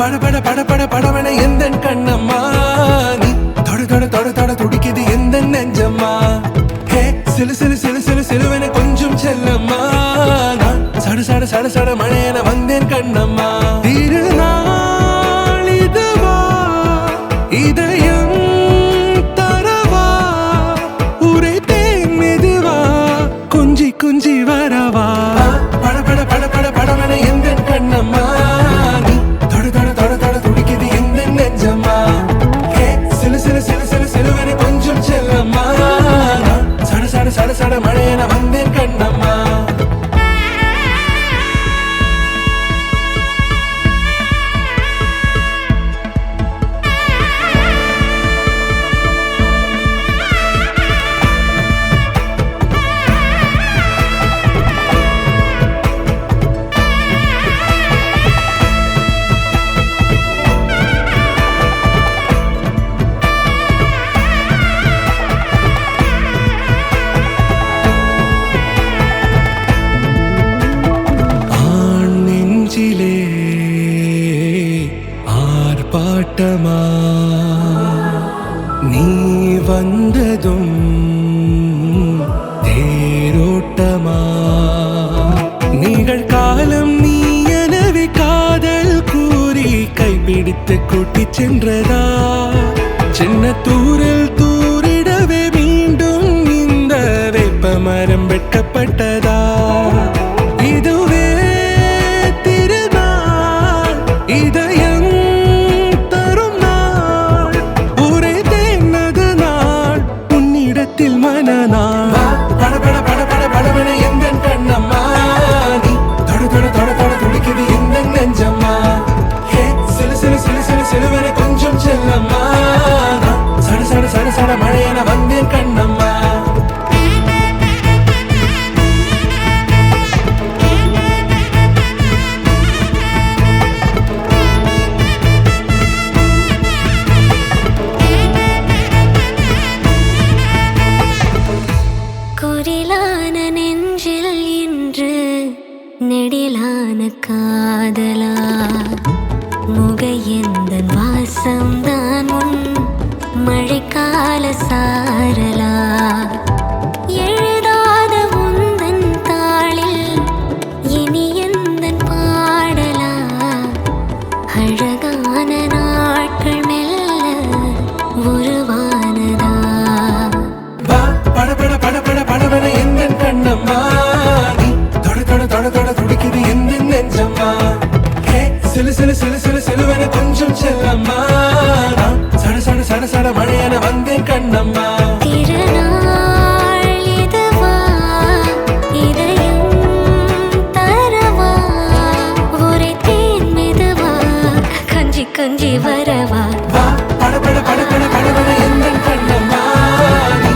பட பட பட படவன எந்த கண்ணம்மா நீ தொட தொட தொட தொட துடிக்குது எந்த நெஞ்சம்மா ஹே சிலு சிலு சிலு சிலு சிலுவன கொஞ்சம் செல்லம்மா நான் சட சட சட சட மழையன வந்தேன் கண்ணம்மா திருநாள் இதுவா இதயம் தரவா உரைத்தேன் மெதுவா கொஞ்சி கொஞ்சி வரவா பட பட பட பட படவன எந்த கண்ணம்மா நீ தொட தொட தொட தொட துடிக்குது எந்த நெஞ்சம்மா ஹே சிலு சிலு சிலு சிலு சிலுவன கொஞ்சம் செல்லம்மா நான் சட சட சட சட மழையன வந்தேன் கண்ணம்மா ஆர்ப்பாட்டமா நீ வந்ததும் தேரோட்டமா நிகழ்காலம் நீ எனவே காதல் கூறி கைப்பிடித்து கூட்டிச் சென்றதா சின்ன தூரில் தூரிடவே மீண்டும் இந்த வேப்ப மரம் வெட்கப்பட்டதா இதுவே திருநாள் இதயம் தரும் நாள் உரைத்தேனது நாள் உன்னிடத்தில் மனநாள் பட பட பட பட படவன எந்த கண்ணம்மா நீ தொட தொட தொட தொட துடிக்குது எந்த நெஞ்சம்மா ஹே சிலு சிலு சிலு சிலு சிலுவன கொஞ்சம் செல்லம்மா நான் சட சட சட சட மழையன வந்தேன் கண்ணம்மா குரிலான நெஞ்சில் இன்று நெடிலான காதலா முகையெந்தன் வாசம்தான் உன் மழைக்கால சாரலா எழுதாத உந்தன் தாளில் இனி எந்தன் பாடலா அழகான நாட்கள் மெல்ல உருவானதா பட பட பட பட படவன எந்த கண்ணம்மா நீ தொட தொட தொட தொட துடிக்குது எந்த நெஞ்சம்மா ஹே சிலு சிலு சிலு சிலு சிலுவன கொஞ்சம் செல்லம்மா நான் சட சட சட சட மழையன வந்தேன் கண்ணம்மா திருநாள் இதுவா இதயம் தரவா உரைத்தேன் மெதுவா கொஞ்சி கொஞ்சி வரவா பட பட பட பட படவன எந்த கண்ணம்மா நீ